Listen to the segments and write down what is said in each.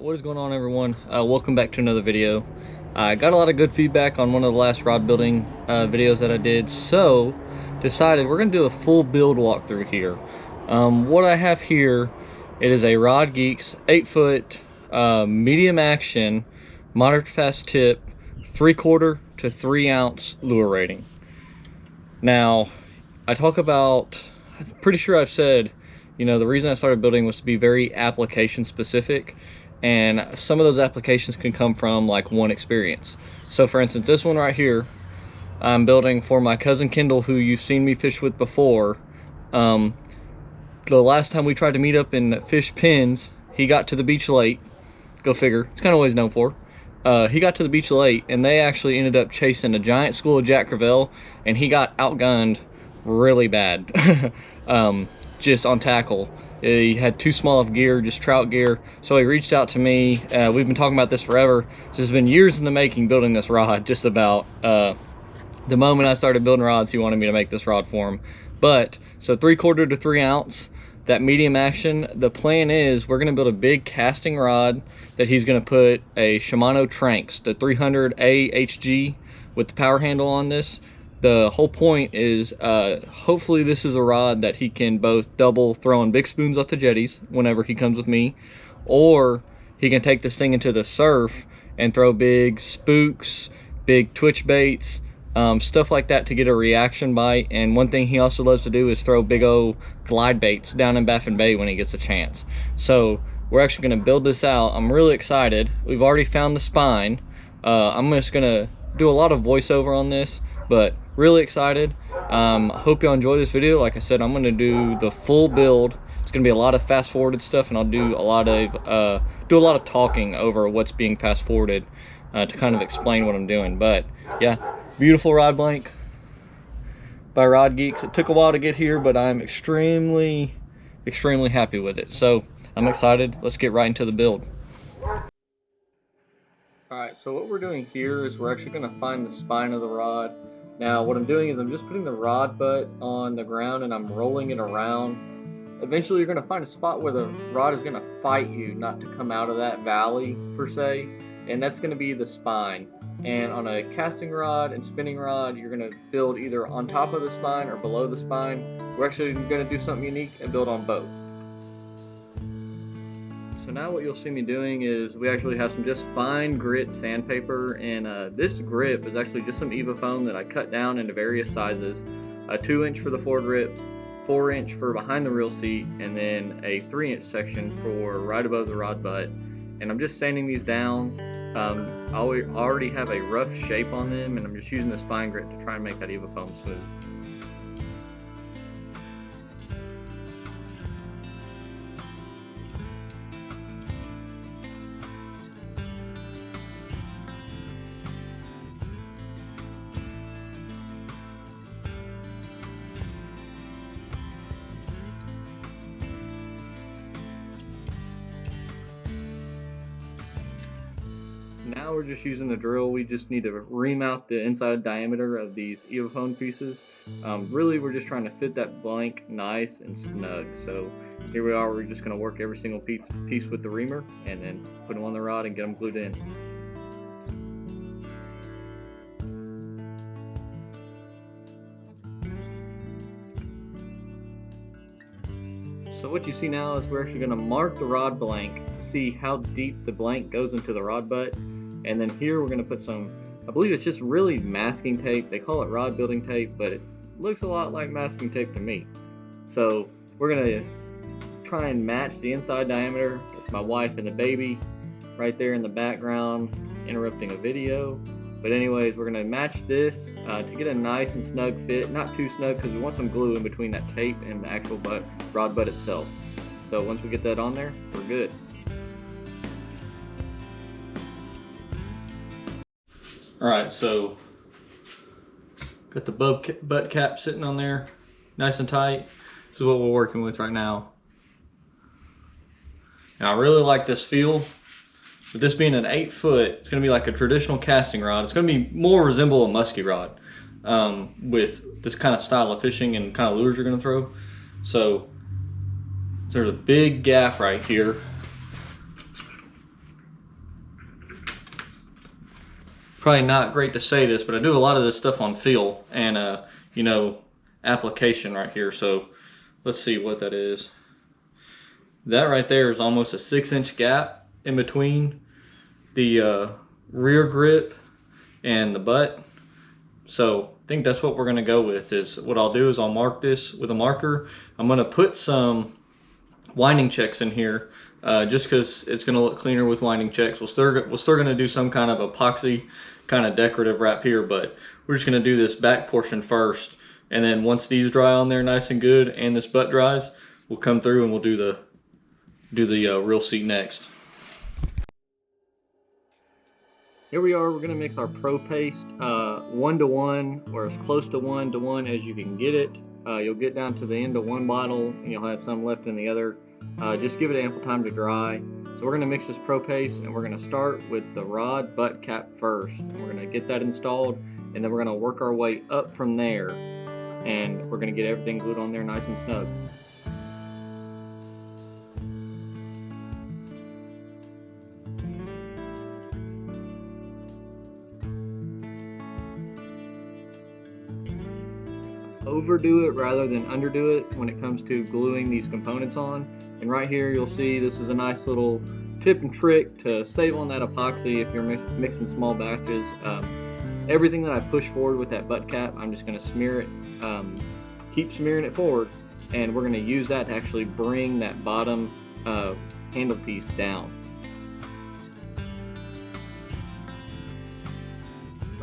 What is going on, everyone? Welcome back to another video. I got a lot of good feedback on one of the last rod building videos that I did, so decided we're going to do a full build walkthrough here. What I have here, it is a Rod Geeks 8-foot medium action, moderate fast tip, 3/4 to 3 ounce lure rating. Now, I'm pretty sure I've said, you know, the reason I started building was to be very application specific, and some of those applications can come from like one experience. So for instance, this one right here, I'm building for my cousin Kendall, who you've seen me fish with before. The last time we tried to meet up and fish pins, he got to the beach late. Go figure, it's kind of what he's known for. He got to the beach late, and they actually ended up chasing a giant school of Jack Crevalle, and he got outgunned really bad. Just on tackle. He had too small of gear, just trout gear, so he reached out to me. We've been talking about this forever. This has been years in the making, building this rod. Just about the moment I started building rods, he wanted me to make this rod for him. But so 3/4 to 3 ounce, that medium action. The plan is we're going to build a big casting rod that he's going to put a Shimano Tranx, the 300A HG with the power handle on this. The whole point is hopefully this is a rod that he can both double throwing big spoons off the jetties whenever he comes with me, or he can take this thing into the surf and throw big spooks, big twitch baits, stuff like that to get a reaction bite. And one thing he also loves to do is throw big old glide baits down in Baffin Bay when he gets a chance. So we're actually going to build this out. I'm really excited. We've already found the spine. I'm just going to do a lot of voiceover on this, but really excited. Hope y'all enjoy this video. Like I said, I'm going to do the full build. It's going to be a lot of fast forwarded stuff, and I'll do a lot of talking over what's being fast forwarded to kind of explain what I'm doing. But yeah, beautiful rod blank by Rod Geeks. It took a while to get here, but I'm extremely happy with it. So I'm excited. Let's get right into the build. Alright, so what we're doing here is we're actually going to find the spine of the rod. Now what I'm doing is I'm just putting the rod butt on the ground and I'm rolling it around. Eventually you're going to find a spot where the rod is going to fight you not to come out of that valley per se, and that's going to be the spine. And on a casting rod and spinning rod, you're going to build either on top of the spine or below the spine. We're actually going to do something unique and build on both. So now what you'll see me doing is we actually have some just fine grit sandpaper, and this grip is actually just some EVA foam that I cut down into various sizes. A 2-inch for the foregrip, 4-inch for behind the reel seat, and then a 3-inch section for right above the rod butt. And I'm just sanding these down. I already have a rough shape on them, and I'm just using this fine grit to try and make that EVA foam smooth. Now we're just using the drill. We just need to ream out the inside diameter of these EVA foam pieces. Really, we're just trying to fit that blank nice and snug. So here we are. We're just going to work every single piece with the reamer and then put them on the rod and get them glued in. So what you see now is we're actually going to mark the rod blank to see how deep the blank goes into the rod butt. And then here we're going to put some, I believe it's just really masking tape. They call it rod building tape, but it looks a lot like masking tape to me. So we're going to try and match the inside diameter with my wife and the baby right there in the background, interrupting a video. But anyways, we're going to match this to get a nice and snug fit. Not too snug because we want some glue in between that tape and the actual rod butt itself. So once we get that on there, we're good. Alright, so got the butt cap sitting on there nice and tight. This is what we're working with right now. And I really like this feel. With this being an 8-foot, it's going to be like a traditional casting rod. It's going to be more resemble a musky rod with this kind of style of fishing and kind of lures you're going to throw. So there's a big gaff right here. probably not great to say this, but I do a lot of this stuff on feel and you know, application right here. So let's see what that is. That right there is almost a 6-inch gap in between the rear grip and the butt. So I think that's what we're gonna go with. Is what I'll do is I'll mark this with a marker. I'm gonna put some winding checks in here just because it's gonna look cleaner with winding checks. We're still gonna do some kind of epoxy kind of decorative wrap here, but we're just gonna do this back portion first, and then once these dry on there nice and good and this butt dries, we'll come through and we'll do the real seat next. Here we are, we're gonna mix our Pro Paste 1-to-1, or as close to 1-to-1 as you can get it. You'll get down to the end of one bottle and you'll have some left in the other. Just give it ample time to dry. So we're gonna mix this Pro Paste, and we're gonna start with the rod butt cap first. And we're gonna get that installed, and then we're gonna work our way up from there, and we're gonna get everything glued on there nice and snug. Overdo it rather than underdo it when it comes to gluing these components on. And right here you'll see this is a nice little tip and trick to save on that epoxy if you're mixing small batches. Everything that I push forward with that butt cap, I'm just going to smear it, keep smearing it forward, and we're going to use that to actually bring that bottom handle piece down.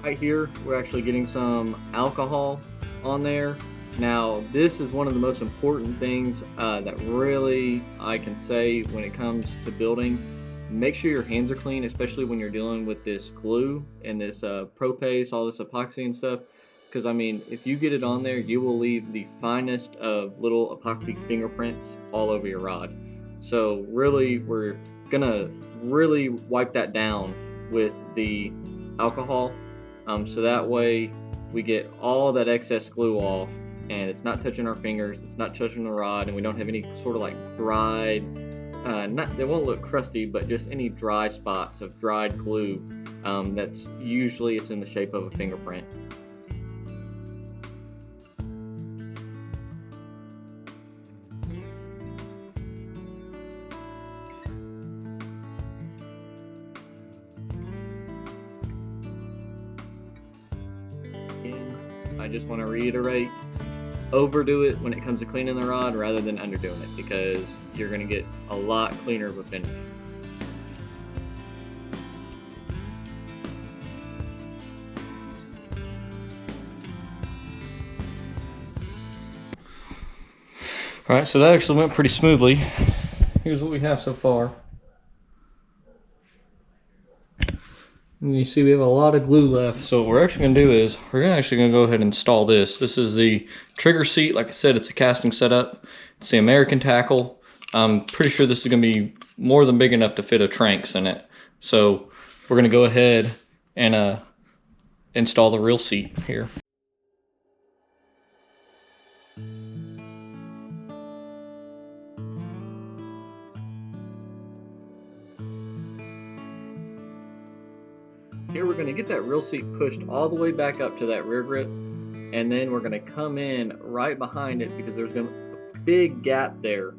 Right here we're actually getting some alcohol on there. Now this is one of the most important things that really I can say when it comes to building. Make sure your hands are clean, especially when you're dealing with this glue and this Pro Paste, all this epoxy and stuff, because I mean, if you get it on there, you will leave the finest of little epoxy fingerprints all over your rod. So really, we're gonna really wipe that down with the alcohol, so that way we get all that excess glue off, and it's not touching our fingers, it's not touching the rod, and we don't have any sort of like dried, they won't look crusty, but just any dry spots of dried glue. That's usually, it's in the shape of a fingerprint. I just want to reiterate, overdo it when it comes to cleaning the rod rather than underdoing it, because you're going to get a lot cleaner of a finish. Alright, so that actually went pretty smoothly. Here's what we have so far. And you see we have a lot of glue left, so what we're actually going to do is we're actually going to go ahead and install this. This is the trigger seat. Like I said, it's a casting setup. It's the American tackle. I'm pretty sure this is going to be more than big enough to fit a Tranks in it. So we're going to go ahead and install the real seat here. Here we're going to get that real seat pushed all the way back up to that rear grip, and then we're going to come in right behind it because there's going to be a big gap there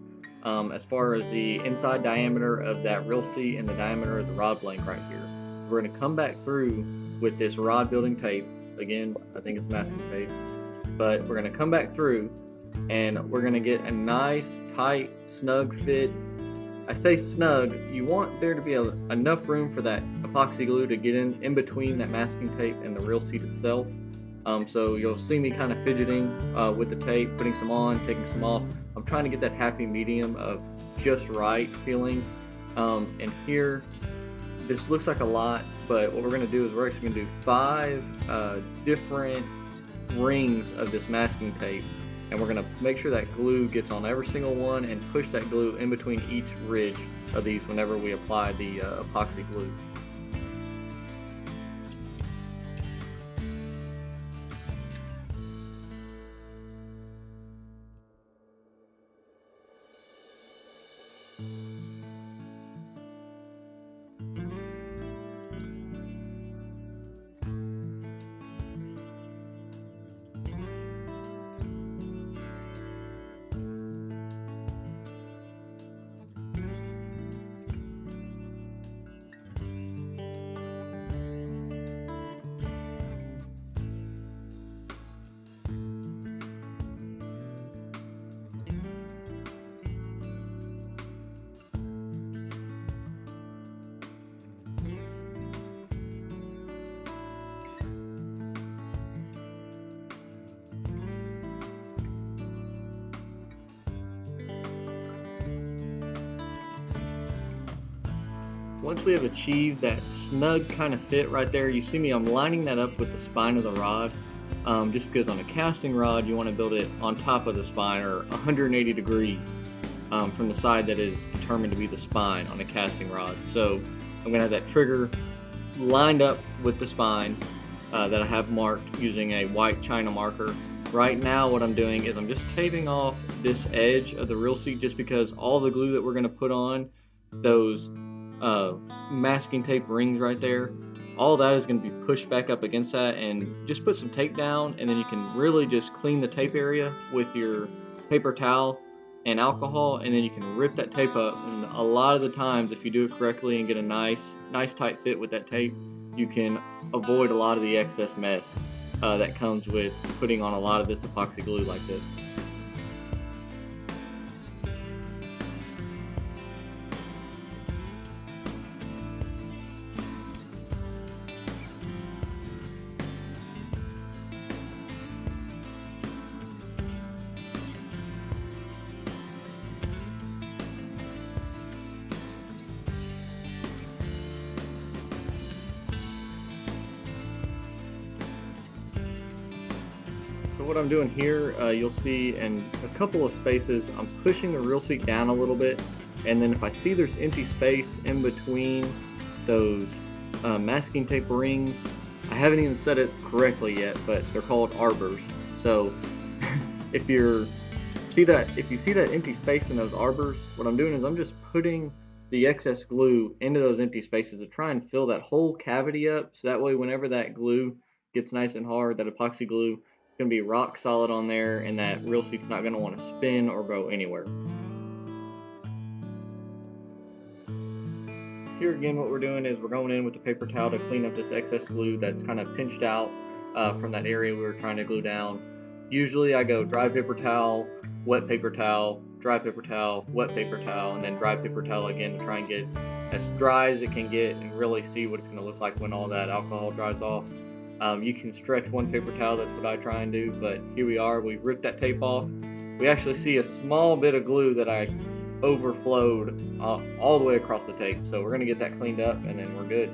as far as the inside diameter of that real seat and the diameter of the rod blank right here. We're going to come back through with this rod building tape. Again, I think it's masking tape, but we're going to come back through and we're going to get a nice tight snug fit. I say snug, you want there to be enough room for that epoxy glue to get in between that masking tape and the real seat itself. So you'll see me kind of fidgeting with the tape, putting some on, taking some off. I'm trying to get that happy medium of just right feeling. And here, this looks like a lot, but what we're going to do is we're actually going to do 5 different rings of this masking tape. And we're going to make sure that glue gets on every single one and push that glue in between each ridge of these whenever we apply the epoxy glue. once we have achieved that snug kind of fit right there, you see me, I'm lining that up with the spine of the rod. Just because on a casting rod, you want to build it on top of the spine or 180 degrees from the side that is determined to be the spine on a casting rod. So I'm going to have that trigger lined up with the spine that I have marked using a white China marker. Right now what I'm doing is I'm just taping off this edge of the reel seat, just because all the glue that we're going to put on those masking tape rings right there, all that is going to be pushed back up against that, and just put some tape down, and then you can really just clean the tape area with your paper towel and alcohol, and then you can rip that tape up. And a lot of the times, if you do it correctly and get a nice tight fit with that tape, you can avoid a lot of the excess mess that comes with putting on a lot of this epoxy glue like this. So what I'm doing here, you'll see in a couple of spaces, I'm pushing the reel seat down a little bit, and then if I see there's empty space in between those masking tape rings, I haven't even said it correctly yet, but they're called arbors. So if you see that empty space in those arbors, what I'm doing is I'm just putting the excess glue into those empty spaces to try and fill that whole cavity up, so that way whenever that glue gets nice and hard, that epoxy glue, going to be rock solid on there, and that reel seat's not going to want to spin or go anywhere. Here again, what we're doing is we're going in with the paper towel to clean up this excess glue that's kind of pinched out from that area we were trying to glue down. Usually I go dry paper towel, wet paper towel, dry paper towel, wet paper towel, and then dry paper towel again to try and get as dry as it can get and really see what it's going to look like when all that alcohol dries off. You can stretch one paper towel, that's what I try and do, but here we are, we've ripped that tape off. We actually see a small bit of glue that I overflowed all the way across the tape, so we're going to get that cleaned up and then we're good.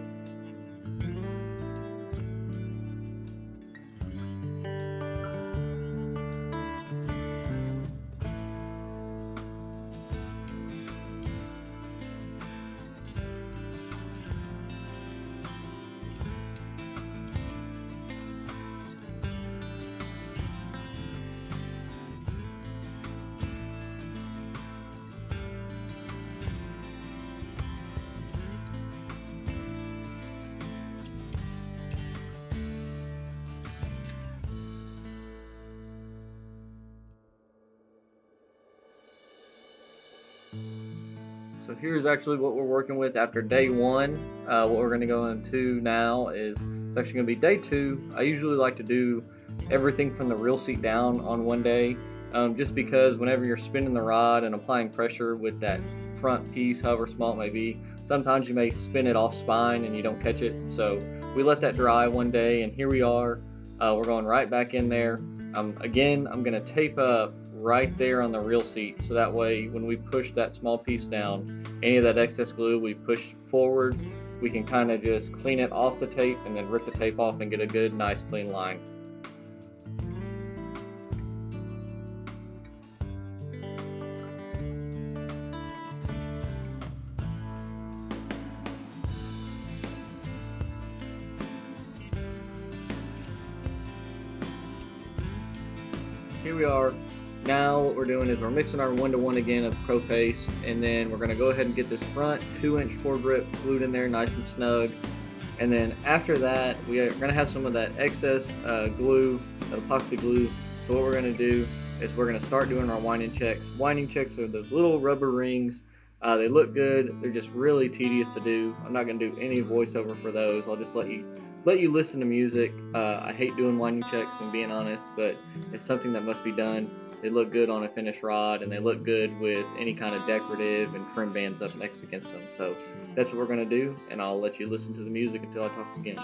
So here's actually what we're working with after day one. What we're going to go into now is, it's actually going to be day two. I usually like to do everything from the reel seat down on one day, just because whenever you're spinning the rod and applying pressure with that front piece, however small it may be, sometimes you may spin it off spine and you don't catch it. So we let that dry one day, and here we are. We're going right back in there. Again, I'm going to tape up right there on the reel seat, so that way when we push that small piece down, any of that excess glue we push forward, we can kind of just clean it off the tape and then rip the tape off and get a good, nice, clean line. Here we are. Now what we're doing is we're mixing our 1-to-1 again of Pro Paste, and then we're going to go ahead and get this front 2-inch foregrip glued in there nice and snug. And then after that, we are going to have some of that excess glue, that epoxy glue. So what we're going to do is we're going to start doing our winding checks. Winding checks are those little rubber rings. They look good. They're just really tedious to do. I'm not going to do any voiceover for those. I'll just let you listen to music. I hate doing winding checks, if I'm being honest, but it's something that must be done. They look good on a finished rod, and they look good with any kind of decorative and trim bands up next against them. So that's what we're going to do, and I'll let you listen to the music until I talk again.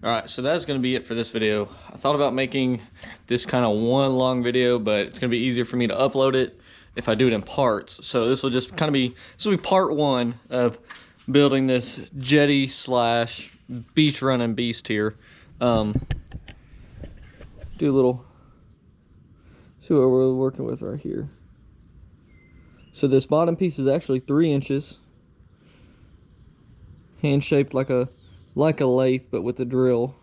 All right, so that's going to be it for this video. I thought about making this kind of one long video, but it's going to be easier for me to upload it if I do it in parts. So this will just kind of be, this will be part one of building this jetty slash beach running beast here. Do a little, see what we're working with right here. So this bottom piece is actually 3 inches, hand shaped like a lathe, but with a drill.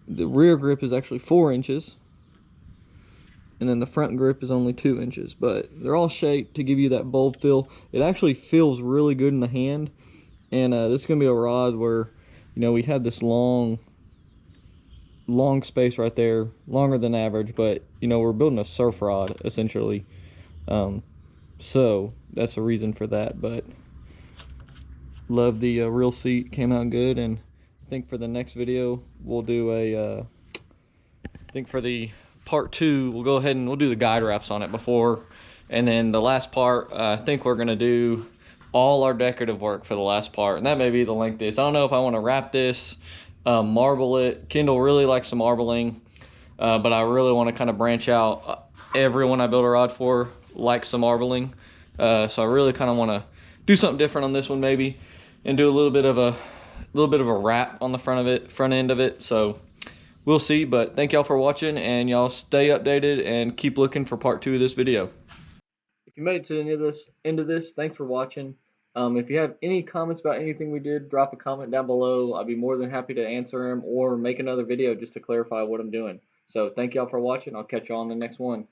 The rear grip is actually 4 inches, and then the front grip is only 2 inches, but they're all shaped to give you that bold feel. It actually feels really good in the hand, and this is gonna be a rod where, you know, we had this long space right there, longer than average, but you know, we're building a surf rod essentially, so that's the reason for that. But love the reel seat, came out good, and I think for the next video we'll do a I think for the part 2 we'll go ahead and we'll do the guide wraps on it before, and then the last part I think we're gonna do all our decorative work for the last part, and that may be the length of this. I don't know if I want to wrap this, marble it. Kendall really likes the marbling, but I really want to kind of branch out. Everyone I build a rod for likes some marbling, so I really kind of want to do something different on this one maybe, and do a little bit of a wrap on the front end of it. So we'll see, but thank y'all for watching, and y'all stay updated and keep looking for part 2 of this video. If you made it to the end of this, thanks for watching. If you have any comments about anything we did, drop a comment down below. I'd be more than happy to answer them or make another video just to clarify what I'm doing. So thank y'all for watching. I'll catch y'all on the next one.